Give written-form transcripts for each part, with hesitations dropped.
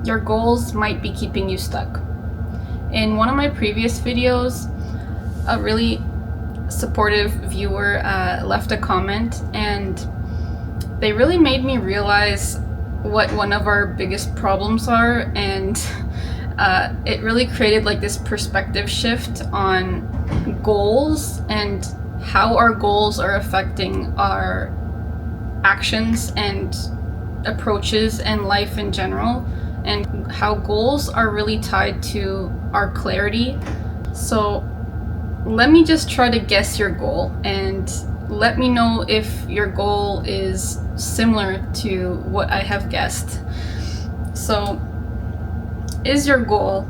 your goals might be keeping you stuck. In one of my previous videos, a really supportive viewer left a comment, and they really made me realize what one of our biggest problems are, and it really created like this perspective shift on goals and how our goals are affecting our actions and approaches and life in general, and how goals are really tied to our clarity. So let me just try to guess your goal, and let me know if your goal is similar to what I have guessed. So, is your goal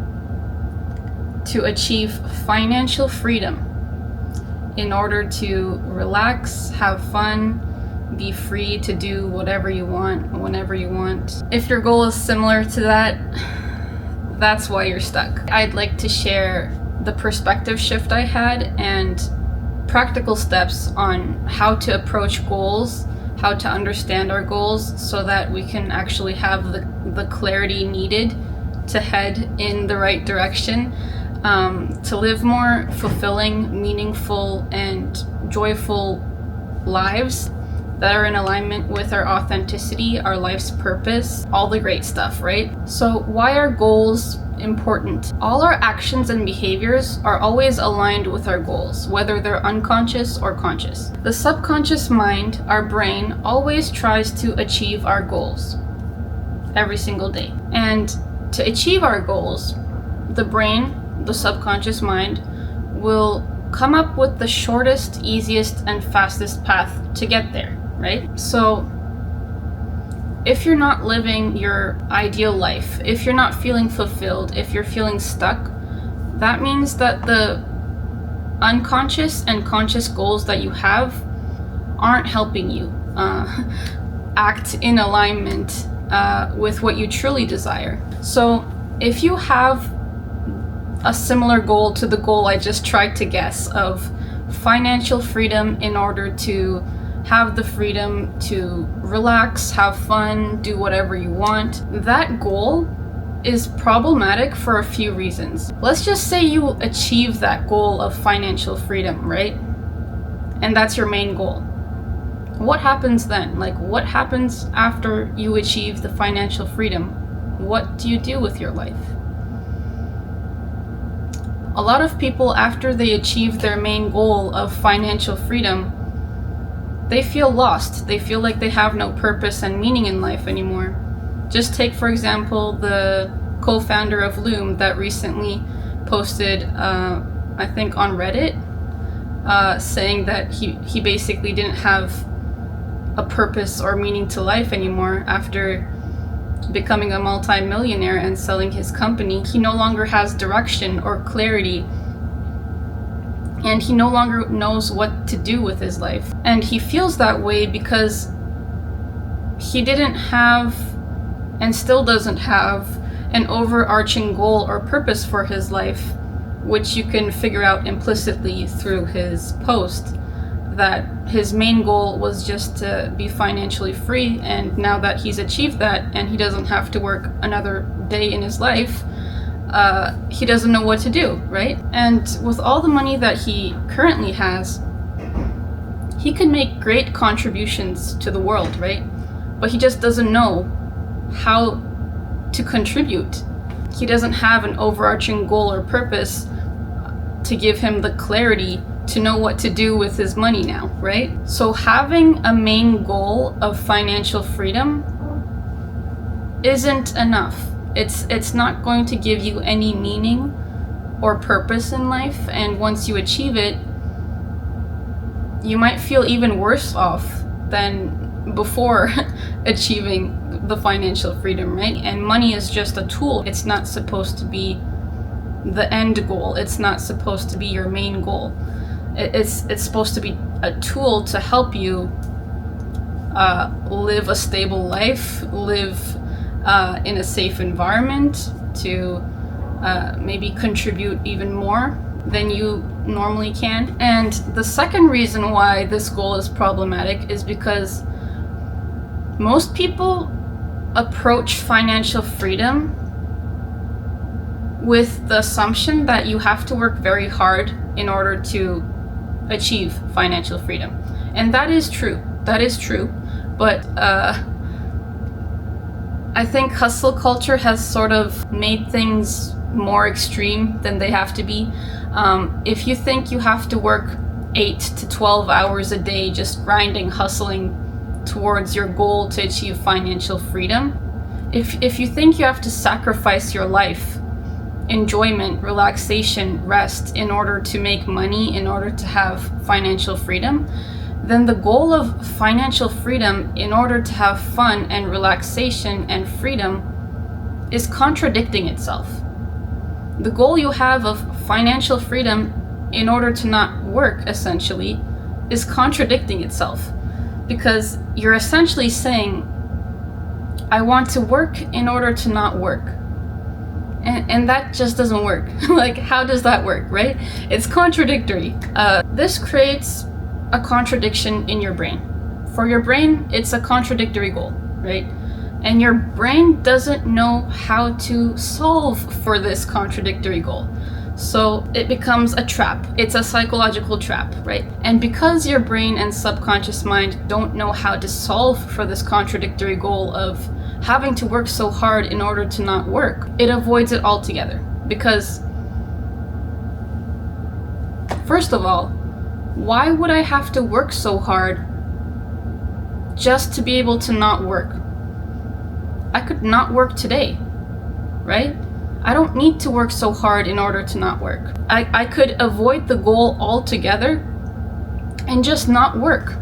to achieve financial freedom in order to relax, have fun, be free to do whatever you want, whenever you want? If your goal is similar to that, that's why you're stuck. I'd like to share the perspective shift I had and practical steps on how to approach goals, how to understand our goals, so that we can actually have the clarity needed to head in the right direction, to live more fulfilling, meaningful, and joyful lives that are in alignment with our authenticity, our life's purpose, all the great stuff, right? So why are goals important? All our actions and behaviors are always aligned with our goals, whether they're unconscious or conscious. The subconscious mind, our brain, always tries to achieve our goals every single day. And to achieve our goals, the brain, the subconscious mind, will come up with the shortest, easiest, and fastest path to get there, right? So if you're not living your ideal life, if you're not feeling fulfilled, if you're feeling stuck, that means that the unconscious and conscious goals that you have aren't helping you act in alignment with what you truly desire. So if you have a similar goal to the goal I just tried to guess of financial freedom in order to have the freedom to relax, have fun, do whatever you want, that goal is problematic for a few reasons. Let's just say you achieve that goal of financial freedom, right? And that's your main goal. What happens then? Like, what happens after you achieve the financial freedom? What do you do with your life? A lot of people, after they achieve their main goal of financial freedom, they feel lost. They feel like they have no purpose and meaning in life anymore. Just take, for example, the co-founder of Loom that recently posted, I think on Reddit, saying that he basically didn't have a purpose or meaning to life anymore after becoming a multi-millionaire and selling his company. He no longer has direction or clarity, and he no longer knows what to do with his life. And he feels that way because he didn't have, and still doesn't have, an overarching goal or purpose for his life, which you can figure out implicitly through his post, that his main goal was just to be financially free, and now that he's achieved that and he doesn't have to work another day in his life, he doesn't know what to do, right? And with all the money that he currently has, he can make great contributions to the world, right? But he just doesn't know how to contribute. He doesn't have an overarching goal or purpose to give him the clarity to know what to do with his money now, right? So having a main goal of financial freedom isn't enough. It's not going to give you any meaning or purpose in life, and once you achieve it, you might feel even worse off than before achieving the financial freedom, right? And money is just a tool. It's not supposed to be the end goal. It's not supposed to be your main goal. It's supposed to be a tool to help you live a stable life, live in a safe environment, to maybe contribute even more than you normally can. And the second reason why this goal is problematic is because most people approach financial freedom with the assumption that you have to work very hard in order to achieve financial freedom. And that is true. That is true. But I think hustle culture has sort of made things more extreme than they have to be. If you think you have to work 8 to 12 hours a day just grinding, hustling towards your goal to achieve financial freedom, if you think you have to sacrifice your life, enjoyment, relaxation, rest in order to make money, in order to have financial freedom, then the goal of financial freedom in order to have fun and relaxation and freedom is contradicting itself. The goal you have of financial freedom in order to not work, essentially, is contradicting itself. Because you're essentially saying, I want to work in order to not work. And that just doesn't work. Like, how does that work, right? It's contradictory. This creates a contradiction in your brain. For your brain, it's a contradictory goal, right? And your brain doesn't know how to solve for this contradictory goal. So it becomes a trap. It's a psychological trap, right? And because your brain and subconscious mind don't know how to solve for this contradictory goal of having to work so hard in order to not work, it avoids it altogether. Because, first of all, why would I have to work so hard just to be able to not work? I could not work today, right? I don't need to work so hard in order to not work. I could avoid the goal altogether and just not work.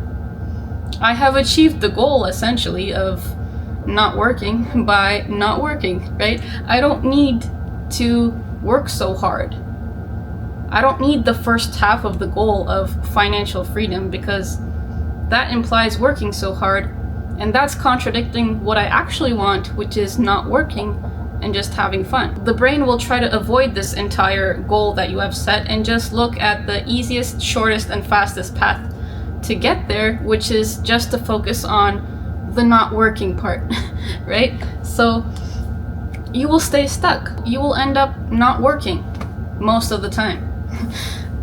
I have achieved the goal, essentially, of not working by not working, right? I don't need to work so hard. I don't need the first half of the goal of financial freedom, because that implies working so hard, and that's contradicting what I actually want, which is not working and just having fun. The brain will try to avoid this entire goal that you have set and just look at the easiest, shortest, and fastest path to get there, which is just to focus on the not working part, right? So you will stay stuck. You will end up not working most of the time,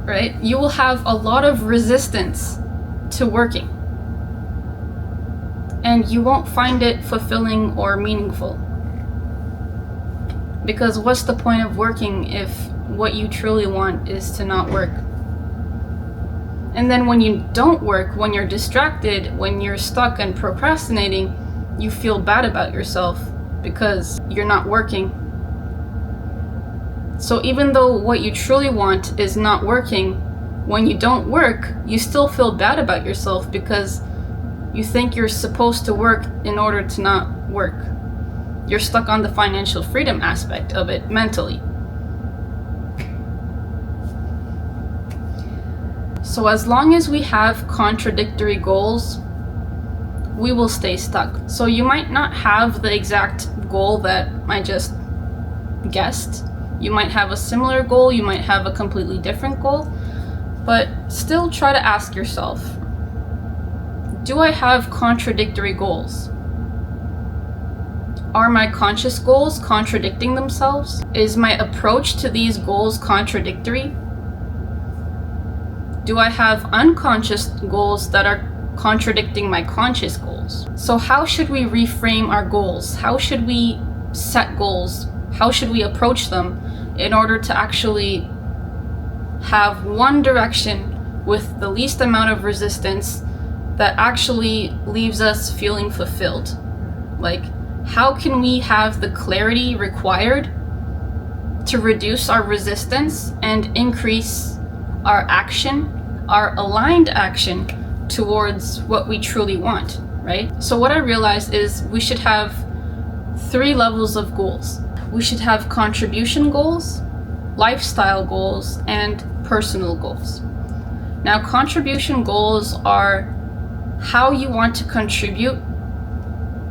right? You will have a lot of resistance to working, and you won't find it fulfilling or meaningful. Because what's the point of working if what you truly want is to not work? And then when you don't work, when you're distracted, when you're stuck and procrastinating, you feel bad about yourself because you're not working. So even though what you truly want is not working, when you don't work, you still feel bad about yourself because you think you're supposed to work in order to not work. You're stuck on the financial freedom aspect of it mentally. So as long as we have contradictory goals, we will stay stuck. So you might not have the exact goal that I just guessed. You might have a similar goal, you might have a completely different goal, but still try to ask yourself, do I have contradictory goals? Are my conscious goals contradicting themselves? Is my approach to these goals contradictory? Do I have unconscious goals that are contradicting my conscious goals? So how should we reframe our goals? How should we set goals? How should we approach them in order to actually have one direction with the least amount of resistance that actually leaves us feeling fulfilled? Like, how can we have the clarity required to reduce our resistance and increase our action, our aligned action towards what we truly want, right? So what I realized is we should have 3 levels of goals. We should have contribution goals, lifestyle goals, and personal goals. Now, contribution goals are how you want to contribute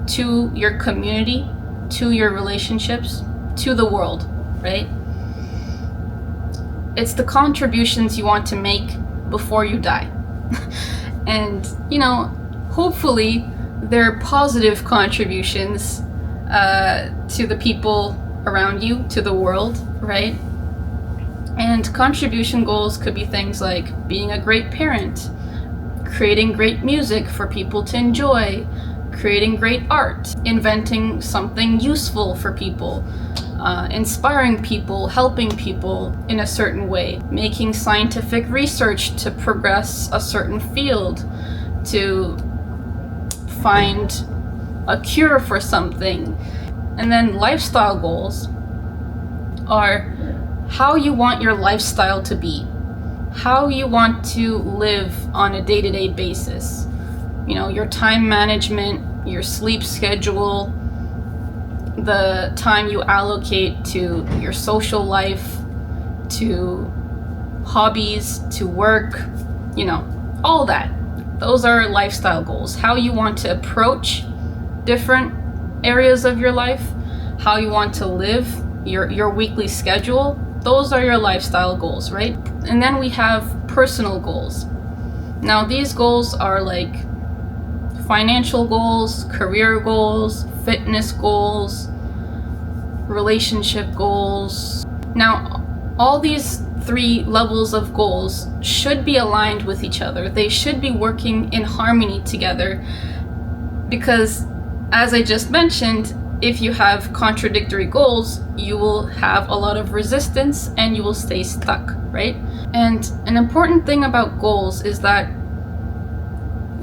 to your community, to your relationships, to the world, right? It's the contributions you want to make before you die. And, hopefully they're positive contributions to the people around you, to the world, right? And contribution goals could be things like being a great parent, creating great music for people to enjoy, creating great art, inventing something useful for people, inspiring people, helping people in a certain way, making scientific research to progress a certain field, to find a cure for something. And then lifestyle goals are how you want your lifestyle to be, how you want to live on a day-to-day basis. You know, your time management, your sleep schedule, the time you allocate to your social life, to hobbies, to work, you know, all that. Those are lifestyle goals. How you want to approach different areas of your life, how you want to live, your weekly schedule. Those are your lifestyle goals, right? And then we have personal goals. Now, these goals are like financial goals, career goals, fitness goals, relationship goals. Now, all these three levels of goals should be aligned with each other. They should be working in harmony together, because as I just mentioned, if you have contradictory goals, you will have a lot of resistance and you will stay stuck, right? And an important thing about goals is that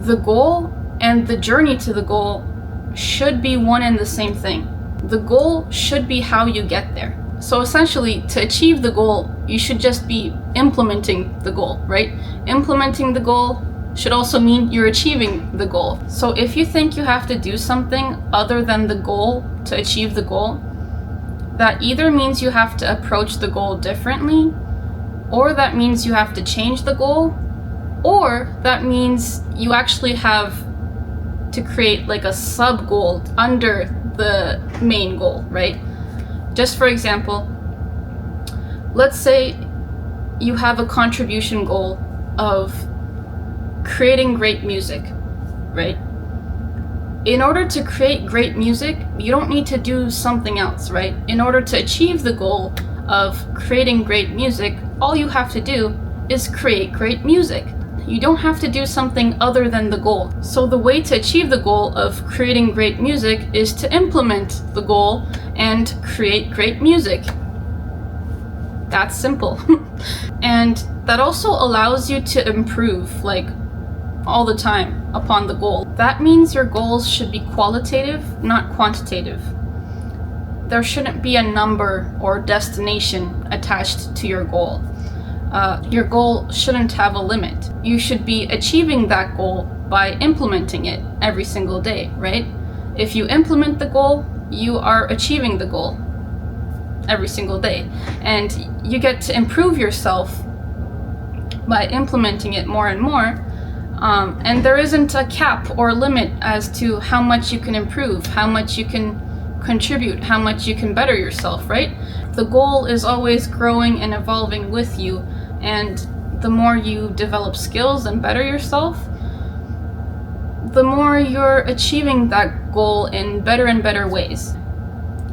the goal and the journey to the goal should be one and the same thing. The goal should be how you get there. So essentially, to achieve the goal, you should just be implementing the goal, right? Implementing the goal should also mean you're achieving the goal. So if you think you have to do something other than the goal to achieve the goal, that either means you have to approach the goal differently, or that means you have to change the goal, or that means you actually have to create like a sub goal under the main goal, right? Just for example, let's say you have a contribution goal of creating great music, right? In order to create great music, you don't need to do something else, right? In order to achieve the goal of creating great music, all you have to do is create great music. You don't have to do something other than the goal. So the way to achieve the goal of creating great music is to implement the goal and create great music. That's simple. And that also allows you to improve, like, all the time upon the goal. That means your goals should be qualitative, not quantitative. There shouldn't be a number or destination attached to your goal. Your goal shouldn't have a limit. You should be achieving that goal by implementing it every single day, right? If you implement the goal, you are achieving the goal every single day. And you get to improve yourself by implementing it more and more. And there isn't a cap or limit as to how much you can improve, how much you can contribute, how much you can better yourself, right? The goal is always growing and evolving with you, and the more you develop skills and better yourself, the more you're achieving that goal in better and better ways.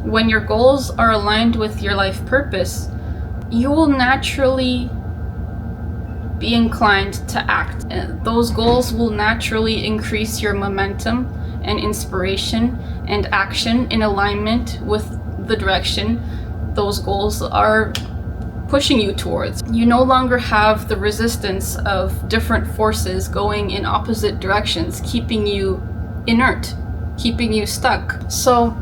When your goals are aligned with your life purpose, you will naturally be inclined to act. Those goals will naturally increase your momentum and inspiration and action in alignment with the direction those goals are pushing you towards. You no longer have the resistance of different forces going in opposite directions, keeping you inert, keeping you stuck. So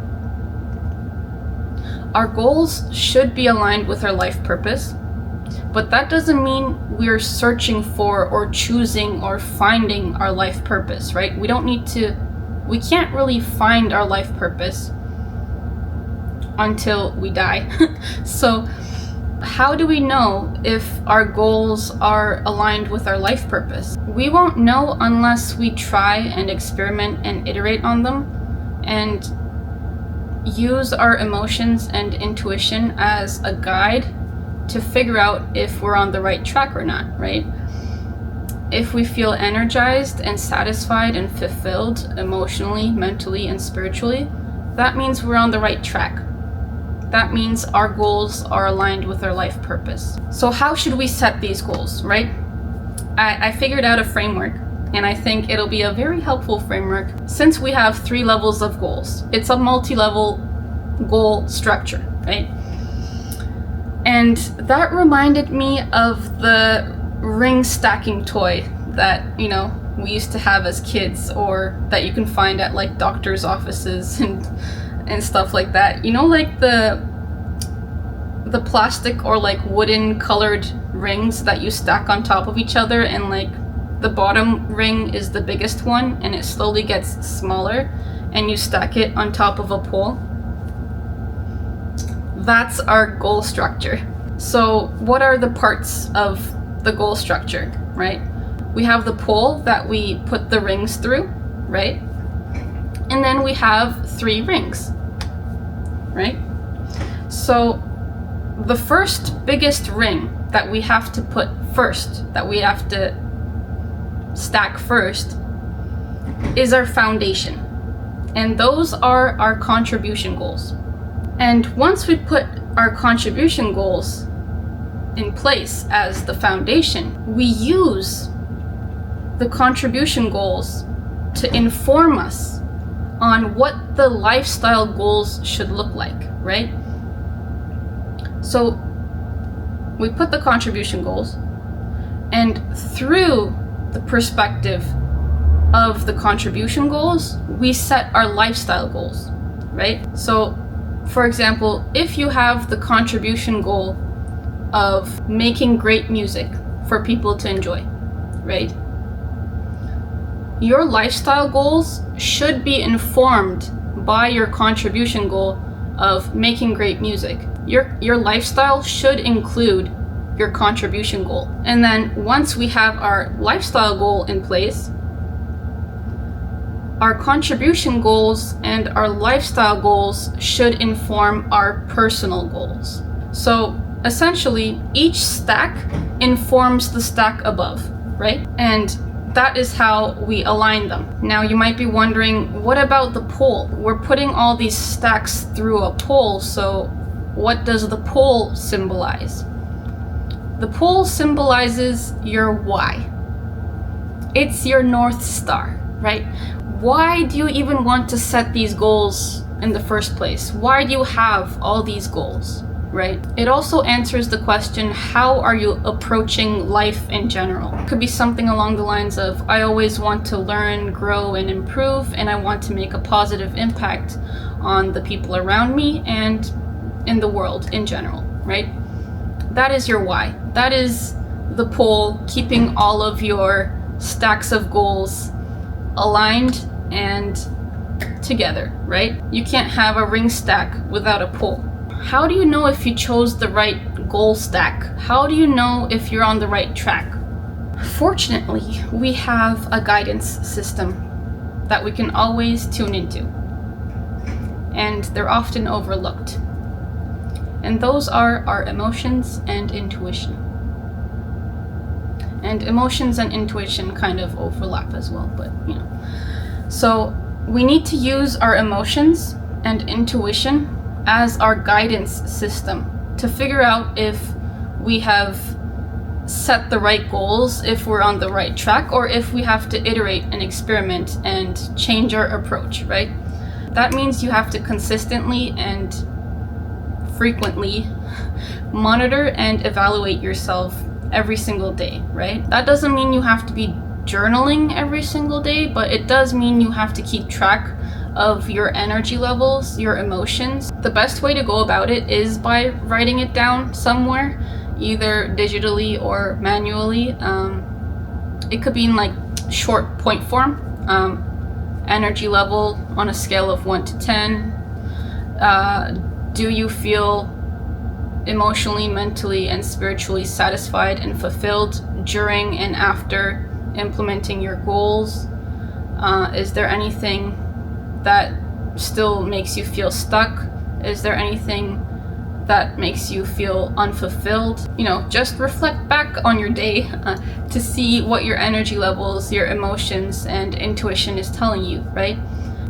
our goals should be aligned with our life purpose, but that doesn't mean we're searching for or choosing or finding our life purpose, right? We can't really find our life purpose until we die. So how do we know if our goals are aligned with our life purpose? We won't know unless we try and experiment and iterate on them and use our emotions and intuition as a guide to figure out if we're on the right track or not, right? If we feel energized and satisfied and fulfilled emotionally, mentally, and spiritually, that means we're on the right track. that means our goals are aligned with our life purpose. So how should we set these goals, right? I figured out a framework, and I think it'll be a very helpful framework since we have 3 levels of goals. It's a multi-level goal structure, right? And that reminded me of the ring stacking toy that, you know, we used to have as kids, or that you can find at like doctor's offices and stuff like that. You know, like the plastic or like wooden colored rings that you stack on top of each other, and like the bottom ring is the biggest one and it slowly gets smaller and you stack it on top of a pole. That's our goal structure. So what are the parts of the goal structure, right? We have the pole that we put the rings through, right? And then we have 3 rings, right? So the first biggest ring that we have to put first, that we have to stack first, is our foundation. And those are our contribution goals. And once we put our contribution goals in place as the foundation, we use the contribution goals to inform us on what the lifestyle goals should look like, right? So we put the contribution goals, and through the perspective of the contribution goals, we set our lifestyle goals, right? So for example, if you have the contribution goal of making great music for people to enjoy, right? Your lifestyle goals should be informed by your contribution goal of making great music. Your lifestyle should include your contribution goal. And then once we have our lifestyle goal in place, our contribution goals and our lifestyle goals should inform our personal goals. So essentially, each stack informs the stack above, right? And that is how we align them. Now you might be wondering, what about the pole? We're putting all these stacks through a pole, so what does the pole symbolize? The pole symbolizes your why. It's your North Star, right? Why do you even want to set these goals in the first place? Why do you have all these goals, right? It also answers the question, how are you approaching life in general? It could be something along the lines of, I always want to learn, grow, and improve, and I want to make a positive impact on the people around me and in the world in general, right? That is your why. That is the pole keeping all of your stacks of goals aligned and together, right? You can't have a ring stack without a pole. How do you know if you chose the right goal stack? How do you know if you're on the right track? Fortunately, we have a guidance system that we can always tune into, and they're often overlooked. And those are our emotions and intuition. And emotions and intuition kind of overlap as well, but you know. So we need to use our emotions and intuition as our guidance system to figure out if we have set the right goals, if we're on the right track, or if we have to iterate and experiment and change our approach, right? That means you have to consistently and frequently monitor and evaluate yourself every single day, right? That doesn't mean you have to be journaling every single day, but it does mean you have to keep track of your energy levels, your emotions. The best way to go about it is by writing it down somewhere, either digitally or manually. It could be in like short point form. Energy level on a scale of 1 to 10. Do you feel emotionally, mentally, and spiritually satisfied and fulfilled during and after implementing your goals? Is there anything that still makes you feel stuck? Is there anything that makes you feel unfulfilled? You know, just reflect back on your day to see what your energy levels, your emotions, and intuition is telling you, right?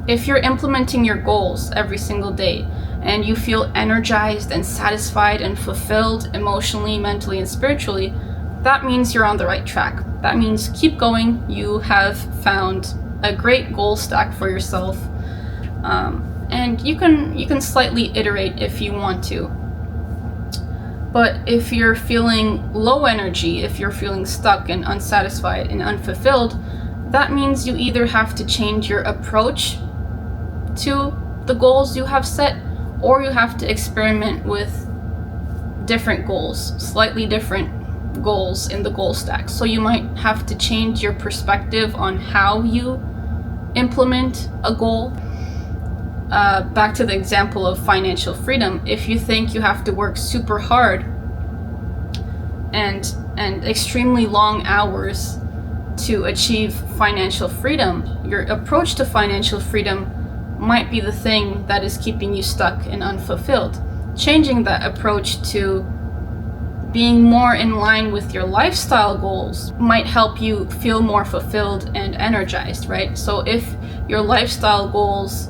If you're implementing your goals every single day and you feel energized and satisfied and fulfilled emotionally, mentally, and spiritually, that means you're on the right track. That means keep going. You have found a great goal stack for yourself, and you can slightly iterate if you want to. But if you're feeling low energy, if you're feeling stuck and unsatisfied and unfulfilled, that means you either have to change your approach to the goals you have set, or you have to experiment with different goals, slightly different goals in the goal stack. So you might have to change your perspective on how you implement a goal. Back to the example of financial freedom. If you think you have to work super hard and extremely long hours to achieve financial freedom, your approach to financial freedom might be the thing that is keeping you stuck and unfulfilled. Changing that approach to being more in line with your lifestyle goals might help you feel more fulfilled and energized, right? So if your lifestyle goals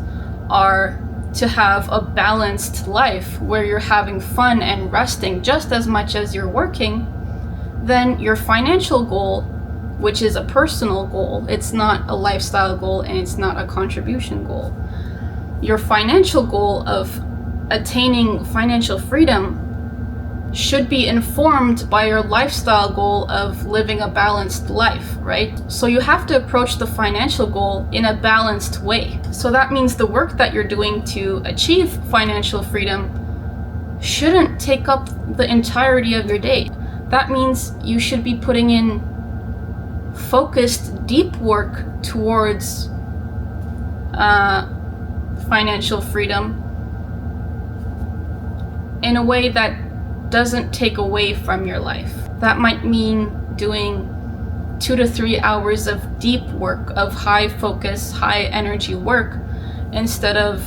are to have a balanced life where you're having fun and resting just as much as you're working, then your financial goal, which is a personal goal, it's not a lifestyle goal and it's not a contribution goal. Your financial goal of attaining financial freedom should be informed by your lifestyle goal of living a balanced life, right? So you have to approach the financial goal in a balanced way. So that means the work that you're doing to achieve financial freedom shouldn't take up the entirety of your day. That means you should be putting in focused, deep work towards financial freedom in a way that doesn't take away from your life. That might mean doing 2 to 3 hours of deep work, of high focus, high energy work, instead of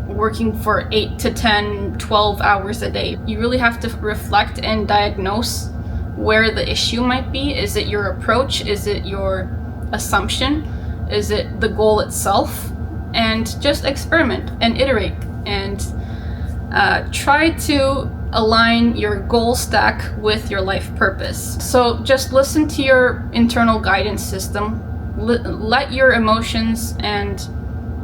working for 8 to 10, 12 hours a day. You really have to reflect and diagnose where the issue might be. Is it your approach? Is it your assumption? Is it the goal itself? And just experiment and iterate and try to align your goal stack with your life purpose. So just listen to your internal guidance system. Let your emotions and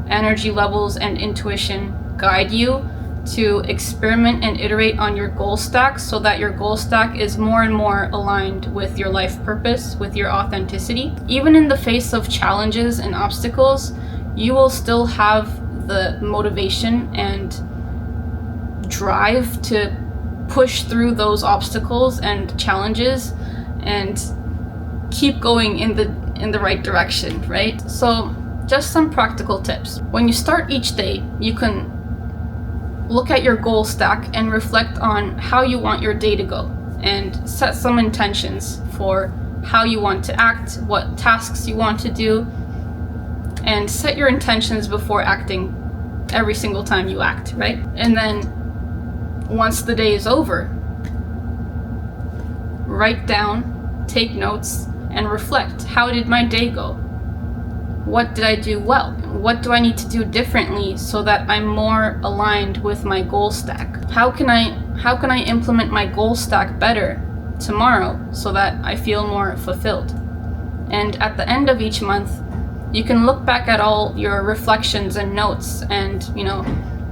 energy levels and intuition guide you to experiment and iterate on your goal stack so that your goal stack is more and more aligned with your life purpose, with your authenticity. Even in the face of challenges and obstacles, you will still have the motivation and drive to push through those obstacles and challenges and keep going in the right direction, right? So just some practical tips. When you start each day, you can look at your goal stack and reflect on how you want your day to go and set some intentions for how you want to act, what tasks you want to do, and set your intentions before acting every single time you act, right? And then once the day is over, write down, take notes, and reflect. How did my day go? What did I do well? What do I need to do differently so that I'm more aligned with my goal stack? How can I implement my goal stack better tomorrow so that I feel more fulfilled? And at the end of each month, you can look back at all your reflections and notes and,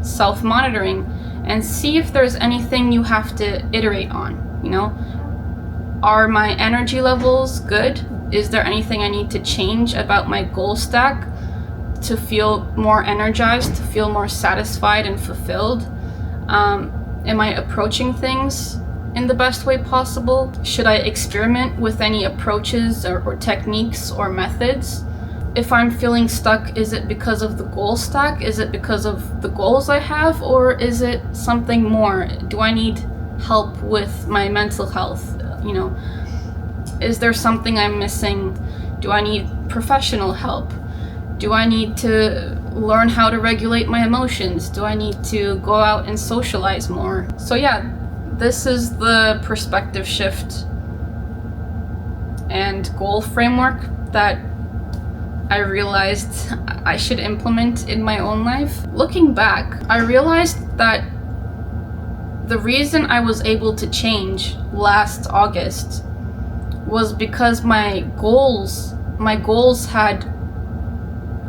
self-monitoring and see if there's anything you have to iterate on. Are my energy levels good? Is there anything I need to change about my goal stack to feel more energized, to feel more satisfied and fulfilled? Am I approaching things in the best way possible? Should I experiment with any approaches or techniques or methods? If I'm feeling stuck, is it because of the goal stack? Is it because of the goals I have? Or is it something more? Do I need help with my mental health? Is there something I'm missing? Do I need professional help? Do I need to learn how to regulate my emotions? Do I need to go out and socialize more? So yeah, this is the perspective shift and goal framework that I realized I should implement in my own life. Looking back, I realized that The reason I was able to change last August was because my goals had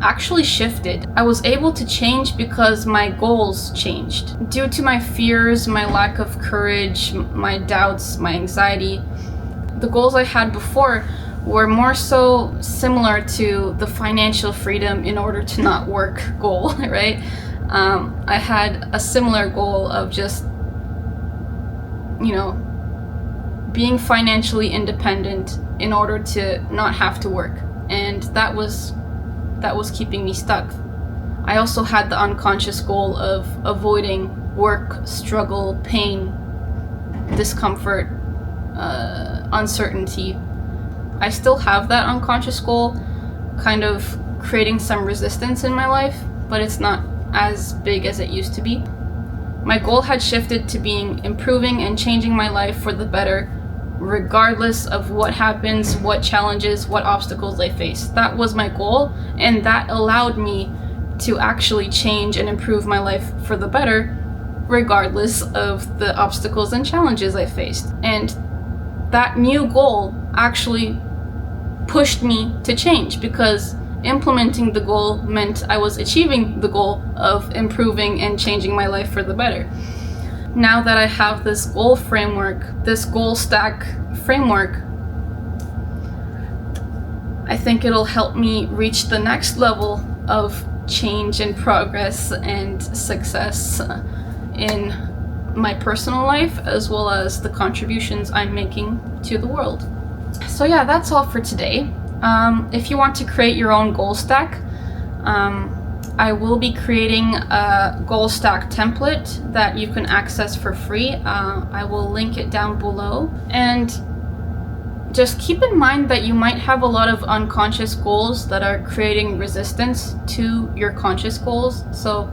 actually shifted. I was able to change because my goals changed. Due to my fears, my lack of courage, my doubts, my anxiety, the goals I had before were more so similar to the financial freedom in order to not work goal, right? I had a similar goal of just, being financially independent in order to not have to work. And that was keeping me stuck. I also had the unconscious goal of avoiding work, struggle, pain, discomfort, uncertainty. I still have that unconscious goal, kind of creating some resistance in my life, but it's not as big as it used to be. My goal had shifted to being improving and changing my life for the better, regardless of what happens, what challenges, what obstacles I face. That was my goal, and that allowed me to actually change and improve my life for the better, regardless of the obstacles and challenges I faced. And that new goal actually pushed me to change, because implementing the goal meant I was achieving the goal of improving and changing my life for the better. Now that I have this goal framework, this goal stack framework, I think it'll help me reach the next level of change and progress and success in my personal life, as well as the contributions I'm making to the world. So yeah, that's all for today. If you want to create your own goal stack, I will be creating a goal stack template that you can access for free. I will link it down below. And just keep in mind that you might have a lot of unconscious goals that are creating resistance to your conscious goals. So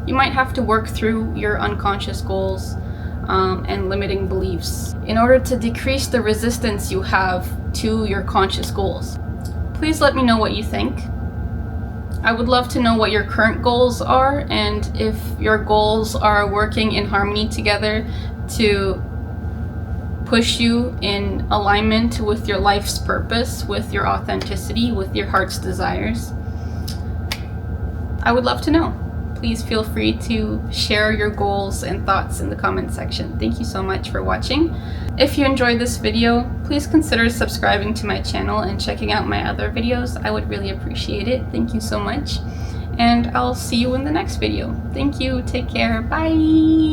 you might have to work through your unconscious goals and limiting beliefs in order to decrease the resistance you have to your conscious goals. Please let me know what you think. I would love to know what your current goals are, and if your goals are working in harmony together to push you in alignment with your life's purpose, with your authenticity, with your heart's desires. I would love to know. Please feel free to share your goals and thoughts in the comment section. Thank you so much for watching. If you enjoyed this video, please consider subscribing to my channel and checking out my other videos. I would really appreciate it. Thank you so much. And I'll see you in the next video. Thank you. Take care. Bye.